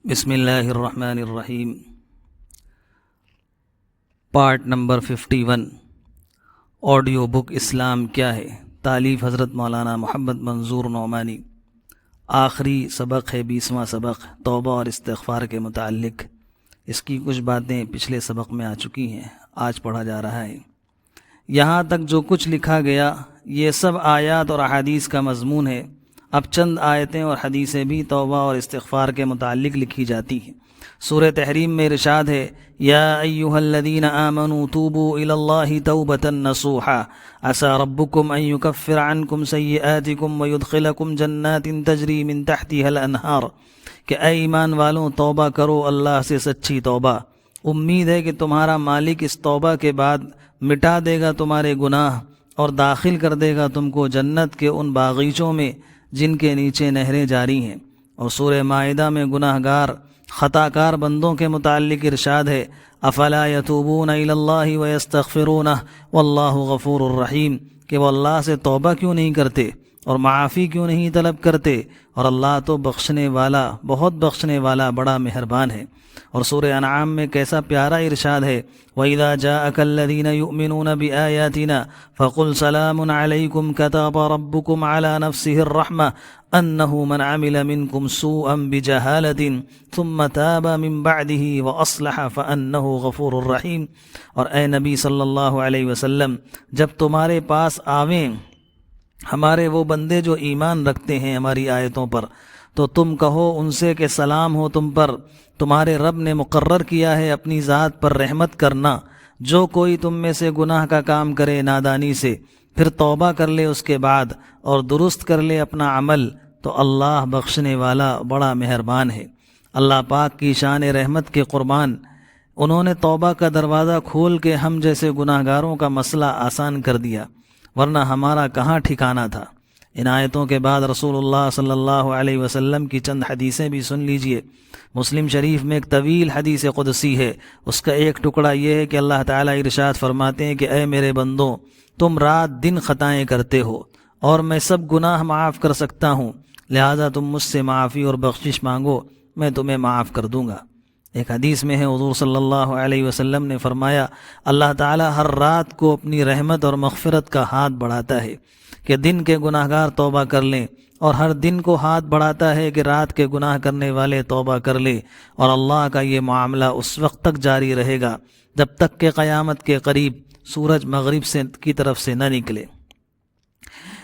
بسم اللہ الرحمن الرحیم۔ پارٹ نمبر 51، آڈیو بک اسلام کیا ہے، تالیف حضرت مولانا محمد منظور نعمانی۔ آخری سبق ہے 20واں سبق، توبہ اور استغفار کے متعلق۔ اس کی کچھ باتیں پچھلے سبق میں آ چکی ہیں، آج پڑھا جا رہا ہے۔ یہاں تک جو کچھ لکھا گیا یہ سب آیات اور احادیث کا مضمون ہے۔ اب چند آیتیں اور حدیثیں بھی توبہ اور استغفار کے متعلق لکھی جاتی ہیں۔ سورہ تحریم میں ارشاد ہے، یا ایھا الذین آمنوا توبوا الی اللہ توبۃ نصوحا عسی ربکم ان یکفر عنکم سیئاتکم ویدخلکم جنات تجری من تحتها الانہار، کہ اے ایمان والوں توبہ کرو اللہ سے سچی توبہ، امید ہے کہ تمہارا مالک اس توبہ کے بعد مٹا دے گا تمہارے گناہ اور داخل کر دے گا تم کو جنت کے ان باغیچوں میں جن کے نیچے نہریں جاری ہیں۔ اور سورہ مائدہ میں گناہ گار خطا کار بندوں کے متعلق ارشاد ہے، افلا یتوبون الی اللہ ویستغفرونہ واللہ غفور الرحیم، کہ وہ اللہ سے توبہ کیوں نہیں کرتے اور معافی کیوں نہیں طلب کرتے، اور اللہ تو بخشنے والا، بہت بخشنے والا، بڑا مہربان ہے۔ اور سورہ انعام میں کیسا پیارا ارشاد ہے، وَإِذَا جَاءَكَ الَّذِينَ يُؤْمِنُونَ بِآيَاتِنَا فَقُلْ سَلَامٌ عَلَيْكُمْ كَتَبَ رَبُّكُمْ عَلَى نَفْسِهِ الرَّحْمَةَ أَنَّهُ مَنْ عَمِلَ مِنْكُمْ سُوءًا بِجَهَالَةٍ ثُمَّ تَابَ مِنْ بَعْدِهِ وَأَصْلَحَ فَأَنَّهُ غَفُورٌ رَحِيمٌ۔ اور اے نبی صلی اللہ علیہ وسلم، جب تمہارے پاس آویں ہمارے وہ بندے جو ایمان رکھتے ہیں ہماری آیتوں پر، تو تم کہو ان سے کہ سلام ہو تم پر، تمہارے رب نے مقرر کیا ہے اپنی ذات پر رحمت کرنا۔ جو کوئی تم میں سے گناہ کا کام کرے نادانی سے، پھر توبہ کر لے اس کے بعد اور درست کر لے اپنا عمل، تو اللہ بخشنے والا بڑا مہربان ہے۔ اللہ پاک کی شان رحمت کے قربان، انہوں نے توبہ کا دروازہ کھول کے ہم جیسے گناہ گاروں کا مسئلہ آسان کر دیا، ورنہ ہمارا کہاں ٹھکانہ تھا۔ ان آیتوں کے بعد رسول اللہ صلی اللہ علیہ وسلم کی چند حدیثیں بھی سن لیجئے۔ مسلم شریف میں ایک طویل حدیث قدسی ہے، اس کا ایک ٹکڑا یہ ہے کہ اللہ تعالیٰ ارشاد فرماتے ہیں کہ اے میرے بندوں، تم رات دن خطائیں کرتے ہو اور میں سب گناہ معاف کر سکتا ہوں، لہذا تم مجھ سے معافی اور بخشش مانگو، میں تمہیں معاف کر دوں گا۔ ایک حدیث میں ہے، حضور صلی اللہ علیہ وسلم نے فرمایا، اللہ تعالیٰ ہر رات کو اپنی رحمت اور مغفرت کا ہاتھ بڑھاتا ہے کہ دن کے گناہ گار توبہ کر لیں، اور ہر دن کو ہاتھ بڑھاتا ہے کہ رات کے گناہ کرنے والے توبہ کر لیں، اور اللہ کا یہ معاملہ اس وقت تک جاری رہے گا جب تک کہ قیامت کے قریب سورج مغرب کی طرف سے نہ نکلے۔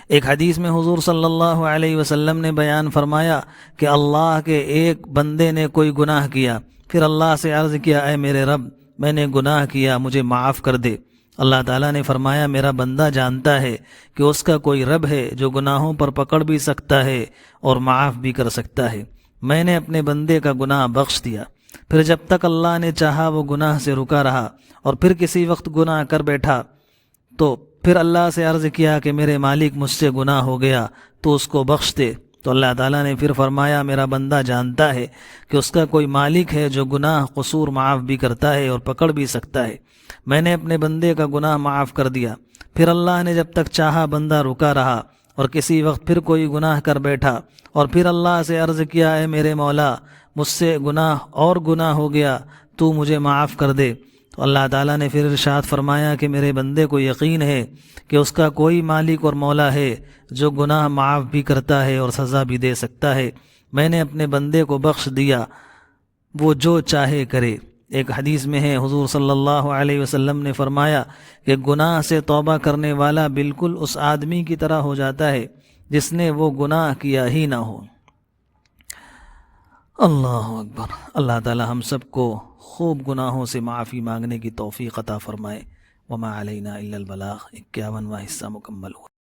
ایک حدیث میں حضور صلی اللہ علیہ وسلم نے بیان فرمایا کہ اللہ کے ایک بندے نے کوئی گناہ کیا، پھر اللہ سے عرض کیا، اے میرے رب، میں نے گناہ کیا، مجھے معاف کر دے۔ اللہ تعالیٰ نے فرمایا، میرا بندہ جانتا ہے کہ اس کا کوئی رب ہے جو گناہوں پر پکڑ بھی سکتا ہے اور معاف بھی کر سکتا ہے۔ میں نے اپنے بندے کا گناہ بخش دیا۔ پھر جب تک اللہ نے چاہا وہ گناہ سے رکا رہا، اور پھر کسی وقت گناہ کر بیٹھا تو پھر اللہ سے عرض کیا کہ میرے مالک، مجھ سے گناہ ہو گیا، تو اس کو بخش دے۔ تو اللہ تعالیٰ نے پھر فرمایا، میرا بندہ جانتا ہے کہ اس کا کوئی مالک ہے جو گناہ قصور معاف بھی کرتا ہے اور پکڑ بھی سکتا ہے۔ میں نے اپنے بندے کا گناہ معاف کر دیا۔ پھر اللہ نے جب تک چاہا بندہ رکا رہا، اور کسی وقت پھر کوئی گناہ کر بیٹھا، اور پھر اللہ سے عرض کیا، اے میرے مولا، مجھ سے گناہ ہو گیا، تو مجھے معاف کر دے۔ تو اللہ تعالیٰ نے پھر ارشاد فرمایا کہ میرے بندے کو یقین ہے کہ اس کا کوئی مالک اور مولا ہے جو گناہ معاف بھی کرتا ہے اور سزا بھی دے سکتا ہے۔ میں نے اپنے بندے کو بخش دیا، وہ جو چاہے کرے۔ ایک حدیث میں ہے، حضور صلی اللہ علیہ وسلم نے فرمایا کہ گناہ سے توبہ کرنے والا بالکل اس آدمی کی طرح ہو جاتا ہے جس نے وہ گناہ کیا ہی نہ ہو۔ اللہ اکبر۔ اللہ تعالی ہم سب کو خوب گناہوں سے معافی مانگنے کی توفیق عطا فرمائے۔ وما علینا الا البلاغ۔ 51واں حصہ مکمل ہوا۔